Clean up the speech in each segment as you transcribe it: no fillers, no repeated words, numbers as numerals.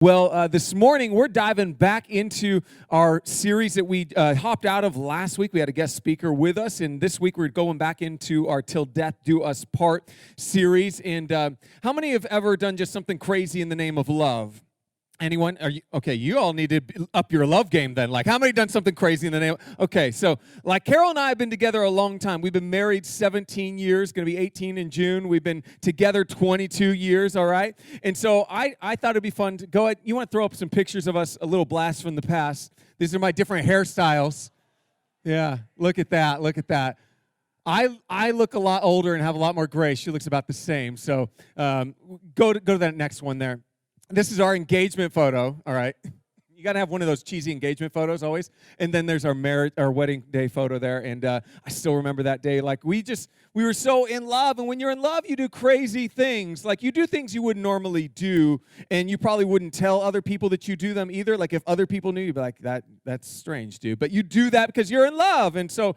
Well, this morning we're diving back into our series that we hopped out of last week. We had a guest speaker with us, and this week we're going back into our Till Death Do Us Part series. And how many have ever done just something crazy in the name of love? Anyone? Are you okay? You all need to up your love game then. Like, how many done something crazy in the name? Okay, so like Carol and I have been together a long time. We've been married 17 years. Going to be 18 in June. We've been together 22 years. All right, and so I thought it'd be fun to go ahead. You want to throw up some pictures of us? A little blast from the past. These are my different hairstyles. Yeah, look at that. Look at that. I look a lot older and have a lot more gray. She looks about the same. So go to that next one there. This is our engagement photo, all right? You got to have one of those cheesy engagement photos always. And then there's our wedding day photo there. And I still remember that day. Like, we were so in love. And when you're in love, you do crazy things. Like, you do things you wouldn't normally do. And you probably wouldn't tell other people that you do them either. Like, if other people knew, you'd be like, that's strange, dude. But you do that because you're in love. And so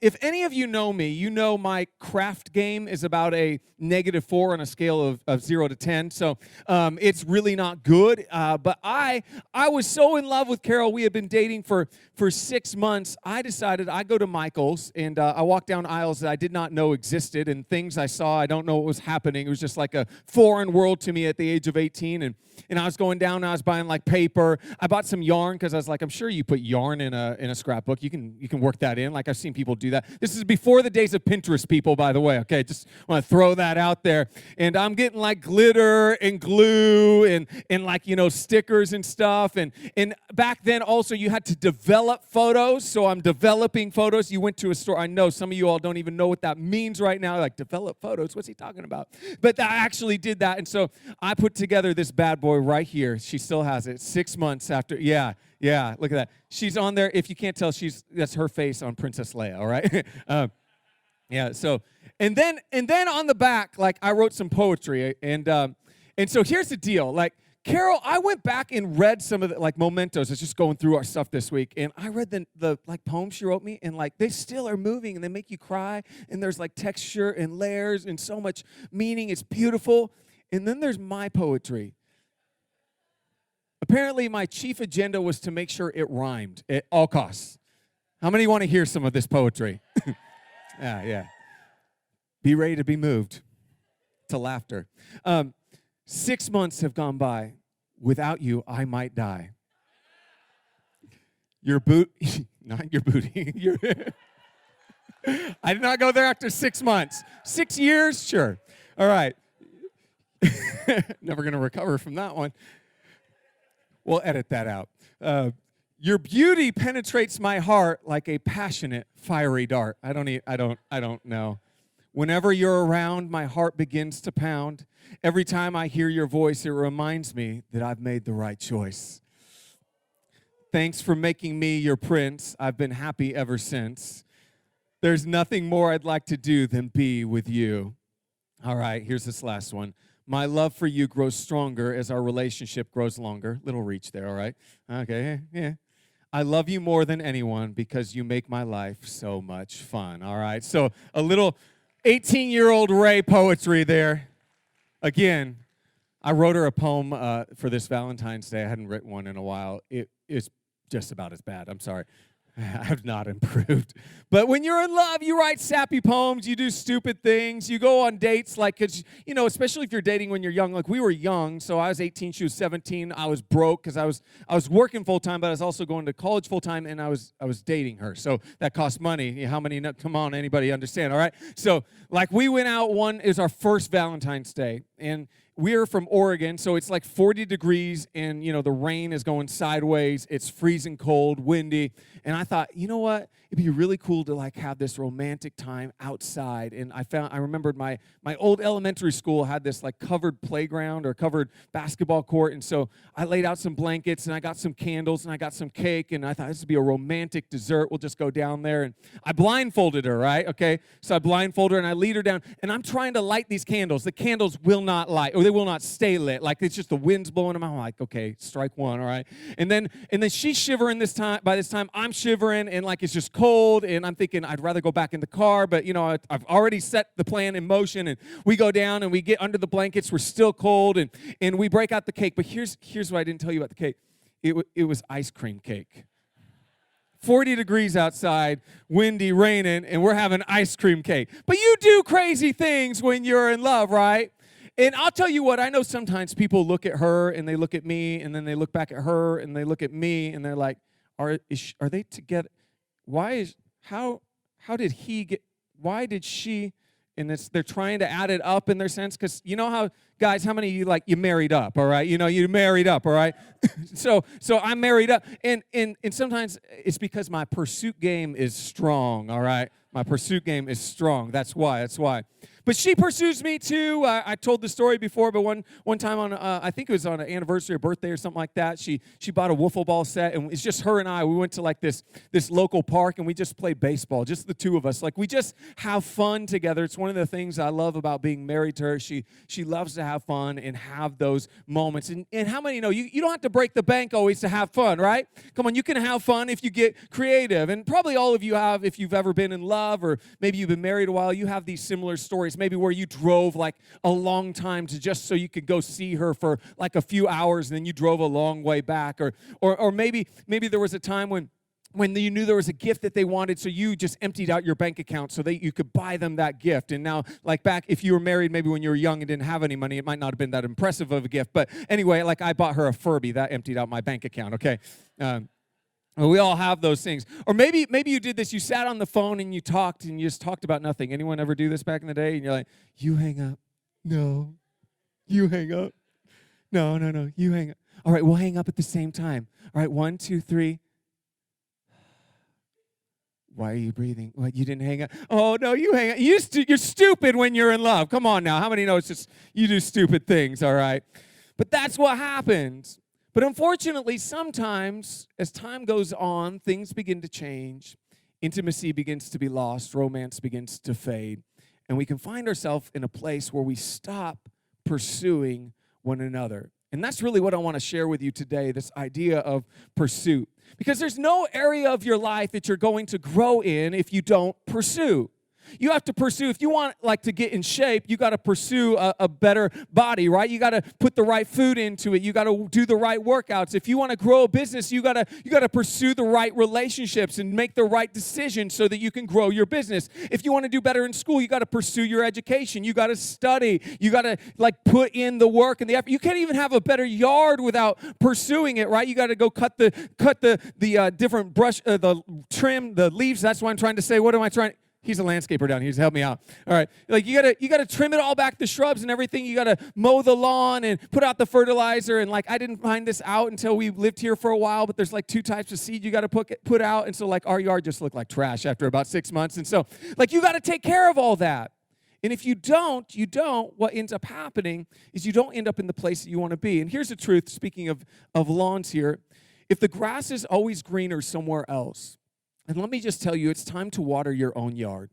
if any of you know me, you know my craft game is about a -4 on a scale of 0 to 10. So it's really not good. But I was so in love with Carol. We had been dating for 6 months. I decided I'd go to Michael's, and I walked down aisles that I did not know existed, and things I saw, I don't know what was happening. It was just like a foreign world to me at the age of 18, and I was going down, and I was buying like paper. I bought some yarn because I was like, I'm sure you put yarn in a scrapbook. You can work that in. Like, I've seen people do that. This is before the days of Pinterest, people, by the way. Okay, just want to throw that out there. And I'm getting like glitter and glue and like, stickers and stuff. And back then also you had to develop photos. So I'm developing photos. You went to a store. I know some of you all don't even know what that means right now. Like, develop photos. What's he talking about? But I actually did that. And so I put together this bad boy right here. She still has it 6 months after. Yeah, look at that. She's on there. If you can't tell, that's her face on Princess Leia, all right? Yeah, so, and then on the back, like, I wrote some poetry, and so here's the deal. Like, Carol, I went back and read some of the, like, mementos. I was just going through our stuff this week, and I read the like, poems she wrote me, and, like, they still are moving, and they make you cry, and there's, like, texture and layers and so much meaning. It's beautiful. And then there's my poetry. Apparently, my chief agenda was to make sure it rhymed at all costs. How many want to hear some of this poetry? Yeah. Be ready to be moved to laughter. 6 months have gone by. Without you, I might die. Not your booty. I did not go there after 6 months. 6 years? Sure. All right. Never going to recover from that one. We'll edit that out. Your beauty penetrates my heart like a passionate, fiery dart. I don't know. Whenever you're around, my heart begins to pound. Every time I hear your voice, it reminds me that I've made the right choice. Thanks for making me your prince. I've been happy ever since. There's nothing more I'd like to do than be with you. All right, here's this last one. My love for you grows stronger as our relationship grows longer. Little reach there, all right? Okay, yeah. I love you more than anyone because you make my life so much fun, all right? So a little 18-year-old Ray poetry there. Again, I wrote her a poem for this Valentine's Day. I hadn't written one in a while. It is just about as bad. I'm sorry. I have not improved. But when you're in love, you write sappy poems, you do stupid things, you go on dates, like, cause, especially if you're dating when you're young. Like, we were young, so I was 18, she was 17. I was broke because I was working full-time, but I was also going to college full-time, and I was dating her. So that cost money. How many? Come on, anybody understand, all right? So, like, we went out it was our first Valentine's Day, and we're from Oregon, so it's like 40 degrees, and, the rain is going sideways. It's freezing cold, windy. And I thought, you know what? It'd be really cool to, like, have this romantic time outside. And I remembered my old elementary school had this, like, covered playground or covered basketball court. And so I laid out some blankets, and I got some candles, and I got some cake. And I thought, this would be a romantic dessert. We'll just go down there. And I blindfolded her, right? Okay. So I blindfold her, and I lead her down. And I'm trying to light these candles. The candles will not light. they will not stay lit. Like it's just the wind's blowing them out. I'm like, okay, strike one, all right. And then she's shivering this time. By this time, I'm shivering, and like it's just cold, and I'm thinking I'd rather go back in the car, but I've already set the plan in motion, and we go down and we get under the blankets. We're still cold, and we break out the cake. But here's what I didn't tell you about the cake. It was ice cream cake. 40 degrees outside, windy, raining, and we're having ice cream cake. But you do crazy things when you're in love, right? And I'll tell you what, I know sometimes people look at her and they look at me, and then they look back at her and they look at me, and they're like, are they together? How did she, and they're trying to add it up in their sense, because you know how, guys, how many of you, you married up, all right? You married up, all right? So I'm married up, and sometimes it's because my pursuit game is strong, all right? My pursuit game is strong. That's why. But she pursues me too. I told the story before, but one time on, I think it was on an anniversary or birthday or something like that, she bought a wiffle ball set, and it's just her and I. We went to this local park, and we just played baseball, just the two of us. We just have fun together. It's one of the things I love about being married to her. She loves to have fun and have those moments. And how many know you don't have to break the bank always to have fun, right? Come on, you can have fun if you get creative. And probably all of you have, if you've ever been in love or maybe you've been married a while, you have these similar stories. Maybe where you drove a long time to just so you could go see her for a few hours, and then you drove a long way back. Or maybe there was a time when you knew there was a gift that they wanted, so you just emptied out your bank account so that you could buy them that gift. And now, back, if you were married, maybe when you were young and didn't have any money, it might not have been that impressive of a gift. But anyway, I bought her a Furby. That emptied out my bank account, okay? We all have those things. Or maybe you did this. You sat on the phone and you talked, and you just talked about nothing. Anyone ever do this back in the day? And you're like, you hang up. No. You hang up. No. You hang up. All right, we'll hang up at the same time. All right, 1, 2, 3. Why are you breathing? What, you didn't hang up? Oh, no, you hang up. You're stupid when you're in love. Come on now. How many know it's just you do stupid things, all right? But that's what happens. But unfortunately, sometimes as time goes on, things begin to change. Intimacy begins to be lost. Romance begins to fade. And we can find ourselves in a place where we stop pursuing one another. And that's really what I want to share with you today, this idea of pursuit. Because there's no area of your life that you're going to grow in if you don't pursue. You have to pursue. If you want to get in shape, you got to pursue a better body, right? You got to put the right food into it. You got to do the right workouts. If you want to grow a business, you got to pursue the right relationships and make the right decisions so that you can grow your business. If you want to do better in school, you got to pursue your education. You got to study. You got to put in the work and the effort. You can't even have a better yard without pursuing it, right? You got to go cut the different brush, trim the leaves. That's what I'm trying to say. What am I trying? He's a landscaper down here. He's helped me out. All right. You gotta trim it all back, the shrubs and everything. You gotta mow the lawn and put out the fertilizer. And I didn't find this out until we lived here for a while, but there's 2 types of seed you gotta put out. And so our yard just looked like trash after about 6 months. And so you gotta take care of all that. And if you don't, what ends up happening is you don't end up in the place that you want to be. And here's the truth, speaking of lawns here. If the grass is always greener somewhere else, and let me just tell you, it's time to water your own yard.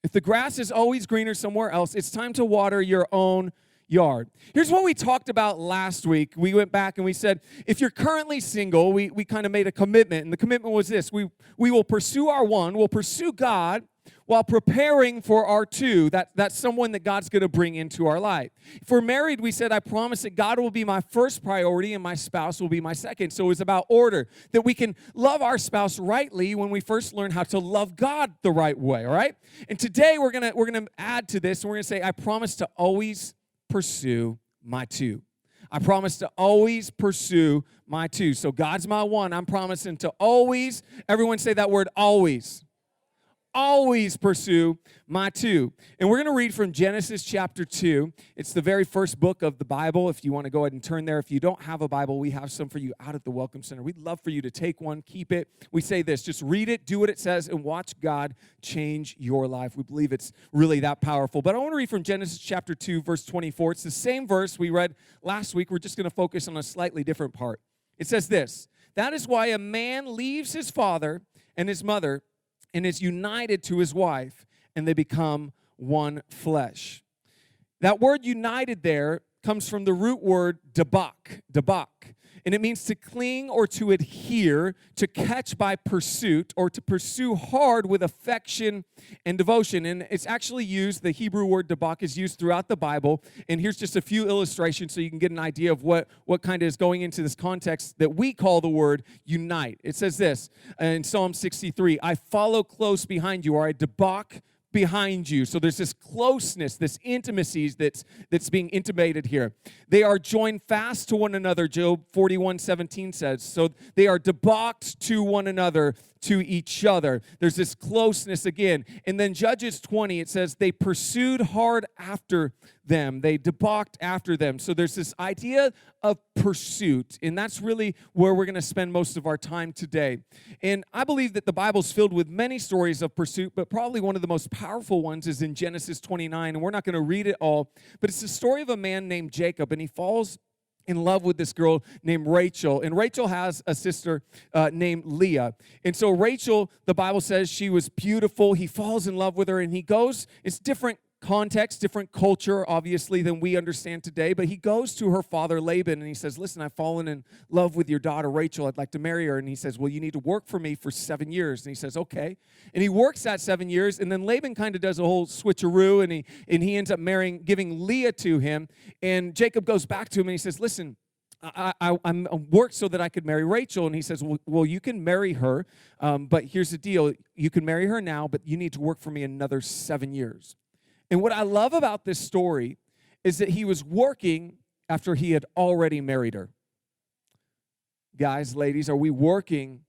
If the grass is always greener somewhere else, it's time to water your own yard. Here's what we talked about last week. We went back and we said, if you're currently single, we kind of made a commitment. And the commitment was this. We will pursue our one, we'll pursue God, while preparing for our two. That's someone that God's going to bring into our life. If we're married, we said, I promise that God will be my first priority and my spouse will be my second. So it's about order, that we can love our spouse rightly when we first learn how to love God the right way, all right? And today we're gonna add to this, and we're going to say, I promise to always pursue my two. I promise to always pursue my two. So God's my one. I'm promising to always, everyone say that word, always. Always pursue my two. And we're going to read from Genesis chapter 2. It's the very first book of the Bible. If you want to go ahead and turn there. If you don't have a Bible, we have some for you out at the Welcome Center. We'd love for you to take one, keep it. We say this, just read it, do what it says, and watch God change your life. We believe it's really that powerful. But I want to read from Genesis chapter 2, verse 24. It's the same verse we read last week. We're just going to focus on a slightly different part. It says this, that is why a man leaves his father and his mother and is united to his wife, and they become one flesh. That word united there comes from the root word dabaq. And it means to cling or to adhere, to catch by pursuit, or to pursue hard with affection and devotion. And it's actually used, the Hebrew word dabaq is used throughout the Bible. And here's just a few illustrations so you can get an idea of what kind of is going into this context that we call the word unite. It says this in Psalm 63, I follow close behind you, or I dabaq behind you. So there's this closeness, this intimacy that's being intimated here. They are joined fast to one another, Job 41:17 says. So they are dabaqed to one another, to each other. There's this closeness again. And then Judges 20, it says they pursued hard after them. They dabaqed after them. So there's this idea of pursuit, and that's really where we're going to spend most of our time today. And I believe that the Bible's filled with many stories of pursuit, but probably one of the most powerful ones is in Genesis 29, and we're not going to read it all, but it's the story of a man named Jacob, and he falls in love with this girl named Rachel. And Rachel has a sister named Leah. And so Rachel, the Bible says she was beautiful. He falls in love with her, and he goes, it's different context, different culture, obviously, than we understand today. But he goes to her father, Laban, and he says, listen, I've fallen in love with your daughter, Rachel. I'd like to marry her. And he says, well, you need to work for me for 7 years. And he says, okay. And he works that 7 years. And then Laban kind of does a whole switcheroo, and he ends up giving Leah to him. And Jacob goes back to him, and he says, listen, I'm worked so that I could marry Rachel. And he says, well, you can marry her, but here's the deal. You can marry her now, but you need to work for me another 7 years. And what I love about this story is that he was working after he had already married her. Guys, ladies, are we working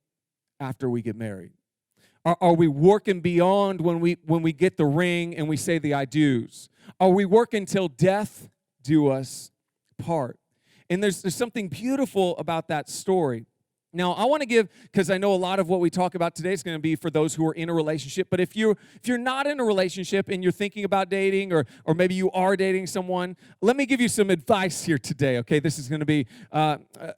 after we get married? Are we working beyond when we get the ring and we say the I do's? Are we working till death do us part? And there's something beautiful about that story. Now, I want to give, because I know a lot of what we talk about today is going to be for those who are in a relationship, but if you're not in a relationship and you're thinking about dating, or maybe you are dating someone, let me give you some advice here today, okay? This is going to be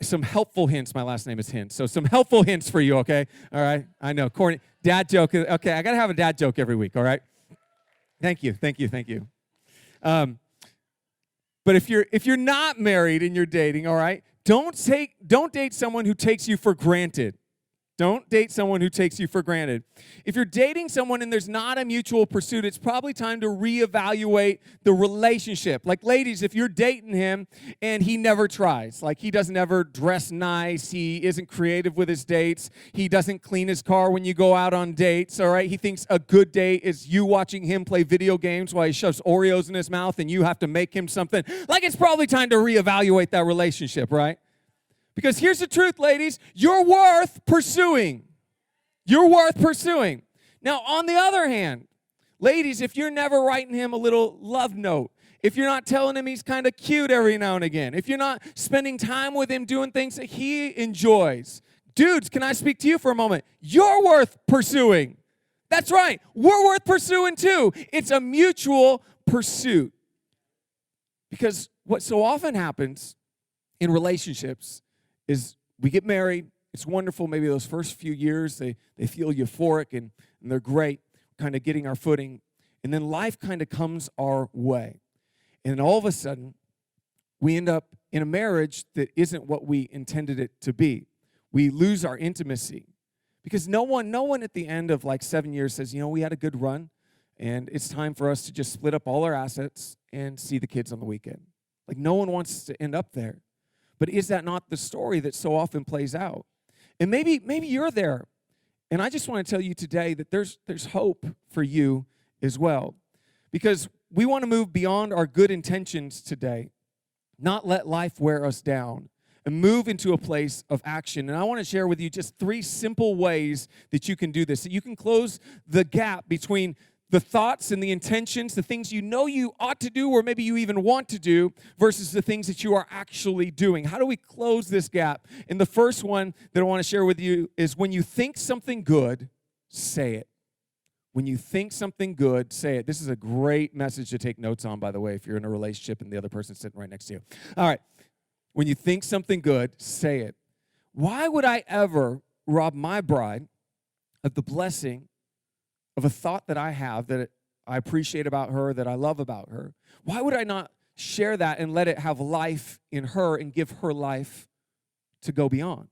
some helpful hints. My last name is Hintz, so some helpful hints for you, okay? All right? I know, corny, dad joke. Okay, I got to have a dad joke every week, all right? Thank you. But if you're not married and you're dating, all right, don't date someone who takes you for granted. Don't date someone who takes you for granted. If you're dating someone and there's not a mutual pursuit, it's probably time to reevaluate the relationship. Like, ladies, if you're dating him and he never tries, like he doesn't ever dress nice, he isn't creative with his dates, he doesn't clean his car when you go out on dates, all right? He thinks a good date is you watching him play video games while he shoves Oreos in his mouth and you have to make him something. Like, it's probably time to reevaluate that relationship, right? Because here's the truth, ladies, you're worth pursuing. You're worth pursuing. Now, on the other hand, ladies, if you're never writing him a little love note, if you're not telling him he's kind of cute every now and again, if you're not spending time with him doing things that he enjoys, dudes, can I speak to you for a moment? You're worth pursuing. That's right. We're worth pursuing too. It's a mutual pursuit. Because what so often happens in relationships is we get married, it's wonderful, maybe those first few years, they feel euphoric and they're great, kind of getting our footing, and then life kind of comes our way. And all of a sudden, we end up in a marriage that isn't what we intended it to be. We lose our intimacy. Because no one at the end of like 7 years says, you know, we had a good run, and it's time for us to just split up all our assets and see the kids on the weekend. Like, no one wants to end up there. But is that not the story that so often plays out? And maybe you're there. And I just want to tell you today that there's hope for you as well. Because we want to move beyond our good intentions today, not let life wear us down, and move into a place of action. And I want to share with you just 3 simple ways that you can do this, that you can close the gap between the thoughts and the intentions, the things you know you ought to do or maybe you even want to do versus the things that you are actually doing. How do we close this gap? And the first one that I want to share with you is when you think something good, say it. When you think something good, say it. This is a great message to take notes on, by the way, if you're in a relationship and the other person's sitting right next to you. All right. When you think something good, say it. Why would I ever rob my bride of the blessing of a thought that I have that I appreciate about her, that I love about her? Why would I not share that and let it have life in her and give her life to go beyond?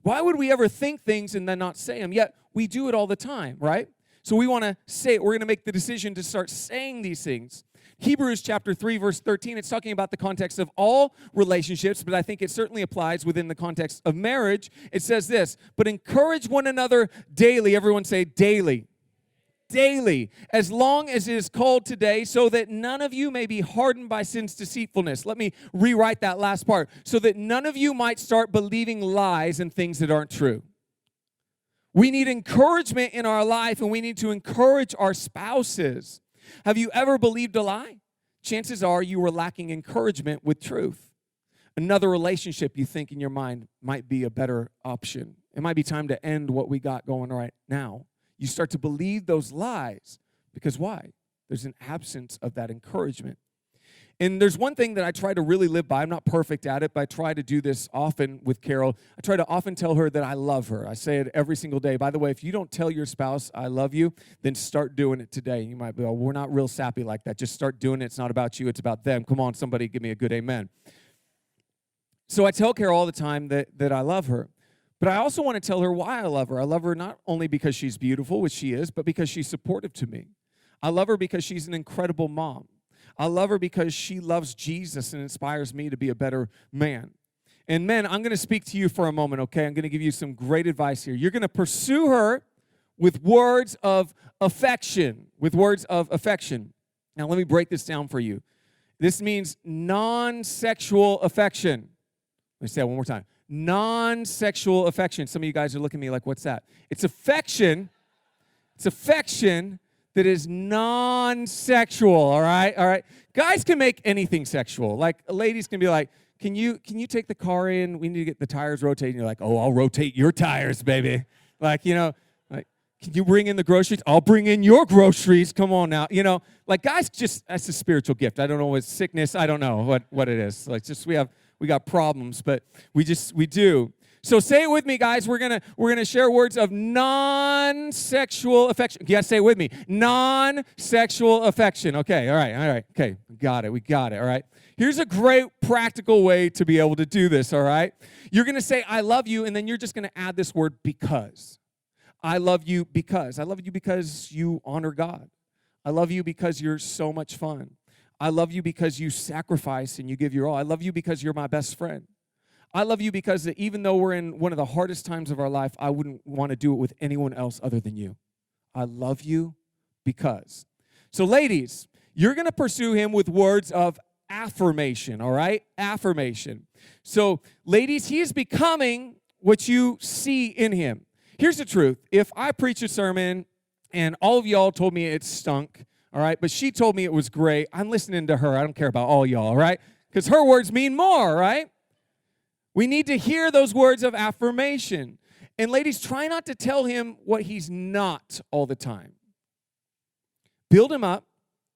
Why would we ever think things and then not say them? Yet we do it all the time, right? So we want to say it. We're going to make the decision to start saying these things. Hebrews chapter 3, verse 13, it's talking about the context of all relationships, but I think it certainly applies within the context of marriage. It says this, but encourage one another daily. Everyone say daily. Daily, as long as it is called today, so that none of you may be hardened by sin's deceitfulness. Let me rewrite that last part. So that none of you might start believing lies and things that aren't true. We need encouragement in our life, and we need to encourage our spouses. Have you ever believed a lie? Chances are you were lacking encouragement with truth. Another relationship you think in your mind might be a better option. It might be time to end what we got going right now. You start to believe those lies because why? There's an absence of that encouragement. And there's one thing that I try to really live by. I'm not perfect at it, but I try to do this often with Carol. I try to often tell her that I love her. I say it every single day. By the way, if you don't tell your spouse I love you, then start doing it today. You might be, well, we're not real sappy like that. Just start doing it. It's not about you. It's about them. Come on, somebody give me a good amen. So I tell Carol all the time that I love her. But I also want to tell her why I love her. I love her not only because she's beautiful, which she is, but because she's supportive to me. I love her because she's an incredible mom. I love her because she loves Jesus and inspires me to be a better man. And men, I'm going to speak to you for a moment, okay? I'm going to give you some great advice here. You're going to pursue her with words of affection, with words of affection. Now, let me break this down for you. This means non-sexual affection. Let me say that one more time. Non-sexual affection. Some of you guys are looking at me like, what's that? It's affection. It's affection that is non-sexual, all right? All right. Guys can make anything sexual. Like, ladies can be like, can you take the car in? We need to get the tires rotating. You're like, oh, I'll rotate your tires, baby. Like, like, can you bring in the groceries? I'll bring in your groceries. Come on now. Like guys that's a spiritual gift. I don't know what sickness. I don't know what it is. Like just we got problems, but we do. So say it with me, guys. We're gonna share words of non-sexual affection. Yeah, say it with me. Non-sexual affection. Okay, all right. Okay, we got it, all right. Here's a great practical way to be able to do this, all right? You're gonna say, I love you, and then you're just gonna add this word because. I love you because. I love you because you honor God. I love you because you're so much fun. I love you because you sacrifice and you give your all. I love you because you're my best friend. I love you because even though we're in one of the hardest times of our life, I wouldn't want to do it with anyone else other than you. I love you because. So ladies, you're going to pursue him with words of affirmation, all right? Affirmation. So ladies, he is becoming what you see in him. Here's the truth. If I preach a sermon and all of y'all told me it stunk, all right, but she told me it was great, I'm listening to her. I don't care about all y'all, all right? Because her words mean more, right? We need to hear those words of affirmation. And ladies, try not to tell him what he's not all the time. Build him up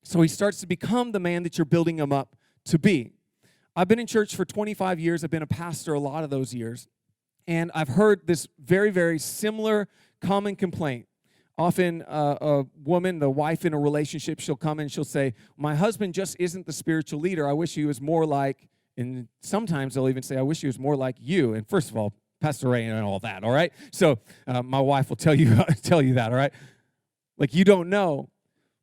so he starts to become the man that you're building him up to be. I've been in church for 25 years. I've been a pastor a lot of those years. And I've heard this very, very similar common complaint. Often a woman, the wife in a relationship, she'll come and she'll say, my husband just isn't the spiritual leader. I wish he was more like, and sometimes they'll even say, I wish he was more like you. And first of all, Pastor Ray and all that, all right? So my wife will tell you that, all right? Like you don't know.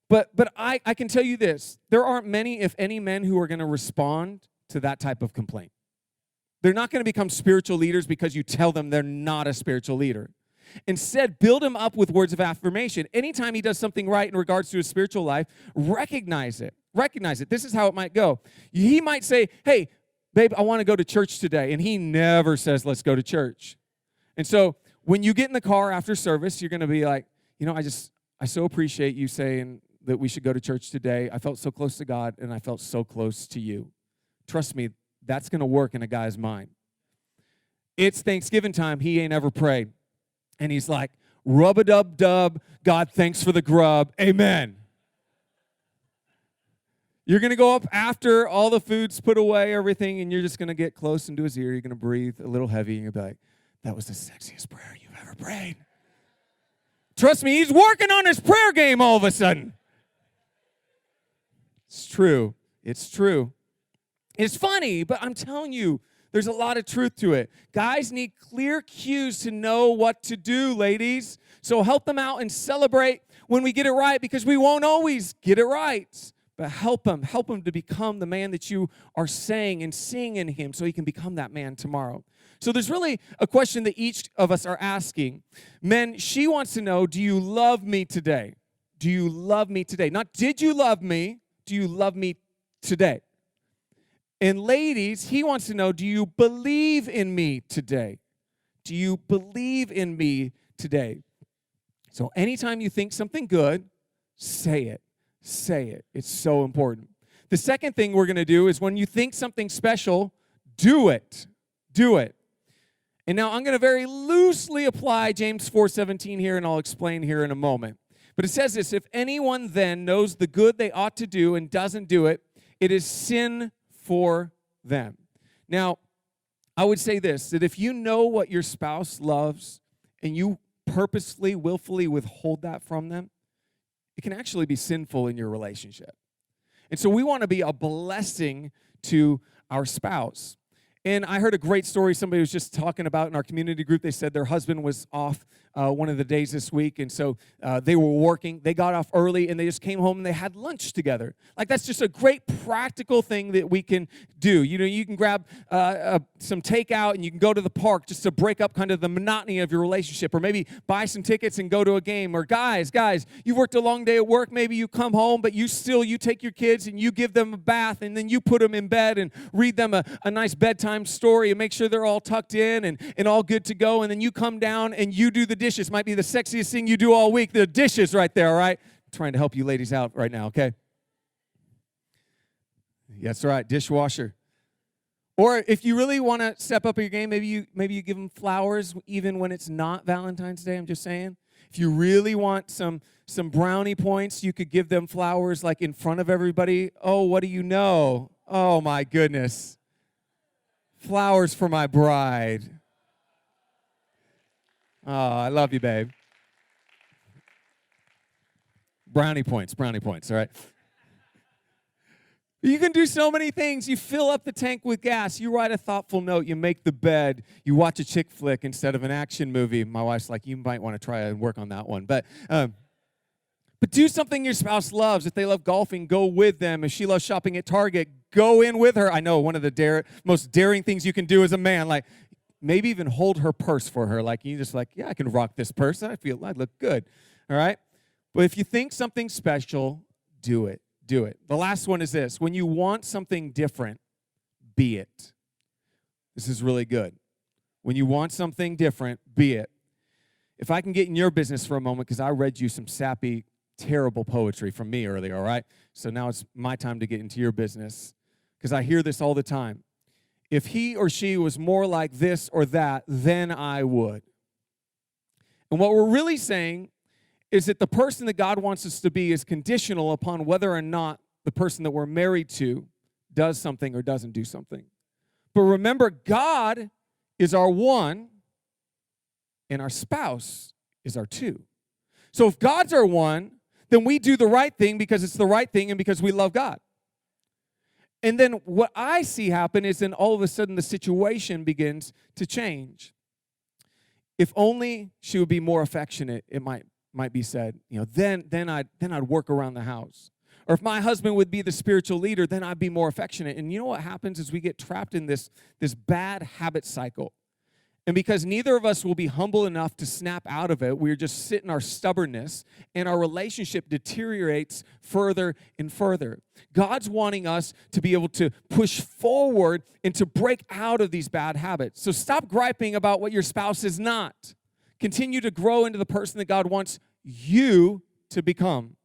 But I can tell you this. There aren't many, if any, men who are going to respond to that type of complaint. They're not going to become spiritual leaders because you tell them they're not a spiritual leader. Instead, build him up with words of affirmation. Anytime he does something right in regards to his spiritual life, recognize it. Recognize it. This is how it might go. He might say, hey, babe, I want to go to church today. And he never says, let's go to church. And so when you get in the car after service, you're going to be like, I so appreciate you saying that we should go to church today. I felt so close to God, and I felt so close to you. Trust me, that's going to work in a guy's mind. It's Thanksgiving time. He ain't ever prayed. And he's like, rub-a-dub-dub, God, thanks for the grub. Amen. You're going to go up after all the food's put away, everything, and you're just going to get close into his ear. You're going to breathe a little heavy, and you'll be like, that was the sexiest prayer you've ever prayed. Trust me, he's working on his prayer game all of a sudden. It's true. It's true. It's funny, but I'm telling you, there's a lot of truth to it. Guys need clear cues to know what to do, ladies. So help them out and celebrate when we get it right, because we won't always get it right. But help him to become the man that you are saying and seeing in him, so he can become that man tomorrow. So there's really a question that each of us are asking. Men, she wants to know, do you love me today? Do you love me today? Not did you love me, do you love me today? And ladies, he wants to know, do you believe in me today? Do you believe in me today? So anytime you think something good, say it. Say it. It's so important. The second thing we're going to do is when you think something special, do it. Do it. And now I'm going to very loosely apply James 4:17 here, and I'll explain here in a moment. But it says this: if anyone then knows the good they ought to do and doesn't do it, it is sin for them. Now, I would say this, that if you know what your spouse loves and you purposely, willfully withhold that from them, it can actually be sinful in your relationship. And so we want to be a blessing to our spouse. And I heard a great story somebody was just talking about in our community group. They said their husband was off one of the days this week, and so they were working. They got off early, and they just came home, and they had lunch together. Like, that's just a great practical thing that we can do. You know, you can grab some takeout, and you can go to the park just to break up kind of the monotony of your relationship, or maybe buy some tickets and go to a game. Or guys, you've worked a long day at work. Maybe you come home, but you take your kids, and you give them a bath, and then you put them in bed and read them a nice bedtime story and make sure they're all tucked in and all good to go. And then you come down and you do the dishes. Might be the sexiest thing you do all week. The dishes right there, all right? I'm trying to help you ladies out right now, okay? That's right, dishwasher. Or if you really want to step up your game, maybe you give them flowers even when it's not Valentine's Day. I'm just saying. If you really want some brownie points, you could give them flowers like in front of everybody. Oh, what do you know? Oh, my goodness. Flowers for my bride. Oh, I love you, babe. Brownie points, all right? You can do so many things. You fill up the tank with gas. You write a thoughtful note. You make the bed. You watch a chick flick instead of an action movie. My wife's like, you might want to try and work on that one. But do something your spouse loves. If they love golfing, go with them. If she loves shopping at Target, go in with her. I know one of the most daring things you can do as a man, like maybe even hold her purse for her. Like you just like, yeah, I can rock this purse. I feel I look good. All right? But if you think something special, do it. Do it. The last one is this. When you want something different, be it. This is really good. When you want something different, be it. If I can get in your business for a moment, because I read you some sappy, terrible poetry from me earlier, all right? So now it's my time to get into your business, because I hear this all the time. If he or she was more like this or that, then I would. And what we're really saying is that the person that God wants us to be is conditional upon whether or not the person that we're married to does something or doesn't do something. But remember, God is our one, and our spouse is our two. So if God's our one, then we do the right thing because it's the right thing and because we love God. And then what I see happen is then all of a sudden the situation begins to change. If only she would be more affectionate, it might be said, then I'd work around the house. Or if my husband would be the spiritual leader, then I'd be more affectionate. And you know what happens is we get trapped in this bad habit cycle. And because neither of us will be humble enough to snap out of it, we're just sit in our stubbornness, and our relationship deteriorates further and further. God's wanting us to be able to push forward and to break out of these bad habits. So stop griping about what your spouse is not. Continue to grow into the person that God wants you to become.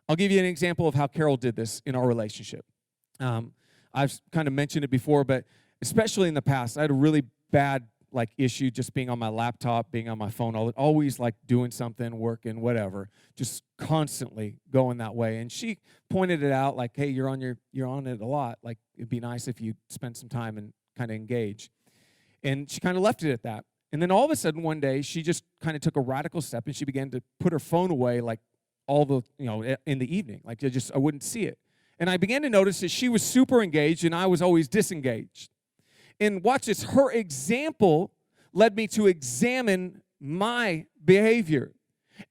I'll give you an example of how Carol did this in our relationship. I've kind of mentioned it before, but especially in the past, I had a really bad issue just being on my laptop, being on my phone, always doing something, working, whatever, just constantly going that way. And she pointed it out hey, you're on it a lot. It'd be nice if you spent some time and kind of engage. And she kind of left it at that. And then all of a sudden one day she just kind of took a radical step and she began to put her phone away all the, in the evening. I wouldn't see it. And I began to notice that she was super engaged and I was always disengaged. And watch this, her example led me to examine my behavior.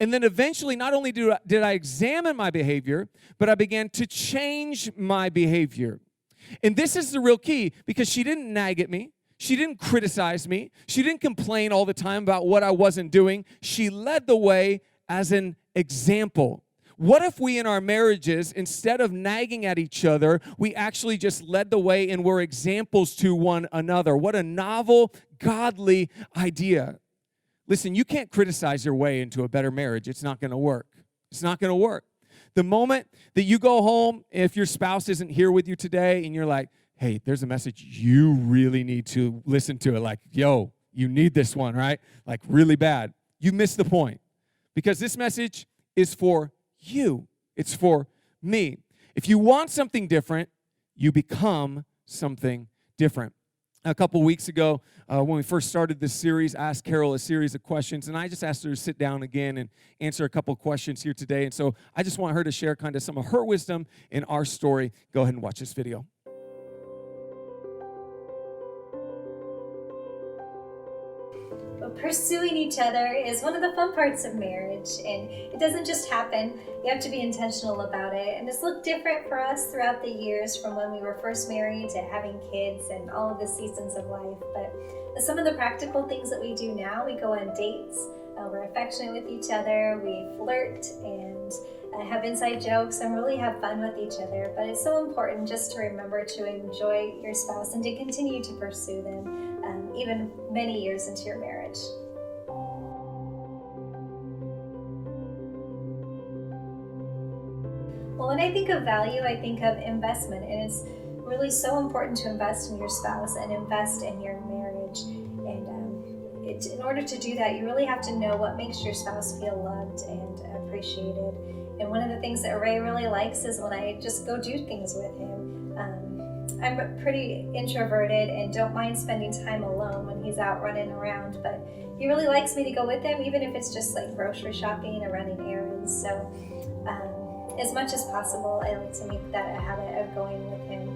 And then eventually, not only did I examine my behavior, but I began to change my behavior. And this is the real key, because she didn't nag at me. She didn't criticize me. She didn't complain all the time about what I wasn't doing. She led the way as an example. What if we in our marriages, instead of nagging at each other, we actually just led the way and were examples to one another? What a novel, godly idea. Listen, you can't criticize your way into a better marriage. It's not going to work. It's not going to work. The moment that you go home, if your spouse isn't here with you today and you're like, hey, there's a message, you really need to listen to it. Like, yo, you need this one, right? Like, really bad. You missed the point. Because this message is for you. It's for me. If you want something different, you become something different. A couple weeks ago, when we first started this series, I asked Carol a series of questions, and I just asked her to sit down again and answer a couple questions here today. And so I just want her to share kind of some of her wisdom in our story. Go ahead and watch this video. Pursuing each other is one of the fun parts of marriage, and it doesn't just happen. You have to be intentional about it, and it's looked different for us throughout the years, from when we were first married to having kids and all of the seasons of life. But some of the practical things that we do now, we go on dates, we're affectionate with each other, we flirt and have inside jokes and really have fun with each other. But it's so important just to remember to enjoy your spouse and to continue to pursue them, even many years into your marriage. Well, when I think of value, I think of investment, and it's really so important to invest in your spouse and invest in your marriage. And in order to do that, you really have to know what makes your spouse feel loved and appreciated. And one of the things that Ray really likes is when I just go do things with him. I'm pretty introverted and don't mind spending time alone when he's out running around, but he really likes me to go with him, even if it's just like grocery shopping or running errands. So as much as possible, I like to make that a habit of going with him.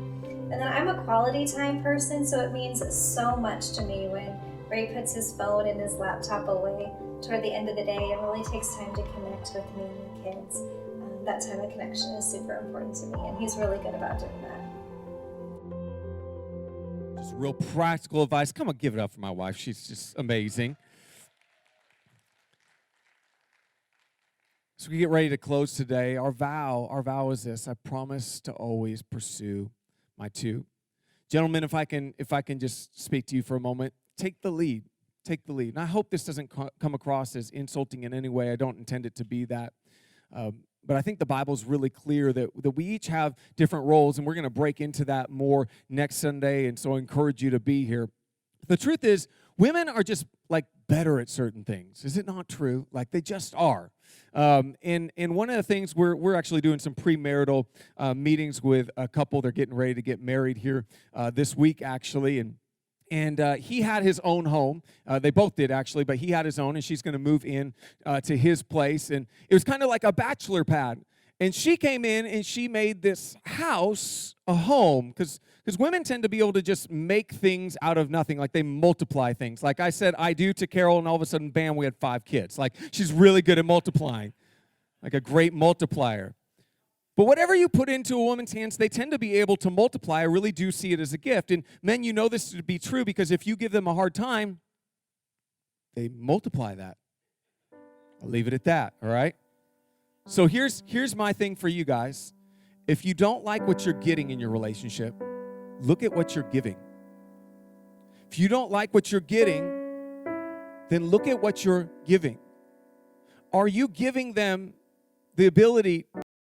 And then I'm a quality time person, so it means so much to me when Ray puts his phone and his laptop away toward the end of the day and really takes time to connect with me and the kids. That time of connection is super important to me, and he's really good about doing that. Just real practical advice. Come on, give it up for my wife. She's just amazing. So we get ready to close today. Our vow is this: I promise to always pursue my two. Gentlemen, if I can just speak to you for a moment, take the lead. Take the lead. And I hope this doesn't come across as insulting in any way. I don't intend it to be that. But I think the Bible's really clear that we each have different roles, and we're going to break into that more next Sunday, and so I encourage you to be here. The truth is, women are just like better at certain things. Is it not true? Like, they just are. And one of the things, we're actually doing some premarital meetings with a couple. They're getting ready to get married here this week, actually, and he had his own home. They both did, actually, but he had his own, and she's going to move in to his place. And it was kind of like a bachelor pad. And she came in, and she made this house a home, because women tend to be able to just make things out of nothing. Like, they multiply things. Like I said, I do to Carol, and all of a sudden, bam, we had 5 kids. Like, she's really good at multiplying, like a great multiplier. But whatever you put into a woman's hands, they tend to be able to multiply. I really do see it as a gift. And men, you know this to be true, because if you give them a hard time, they multiply that. I'll leave it at that, all right? So here's my thing for you guys. If you don't like what you're getting in your relationship, look at what you're giving. If you don't like what you're getting, then look at what you're giving. Are you giving them the ability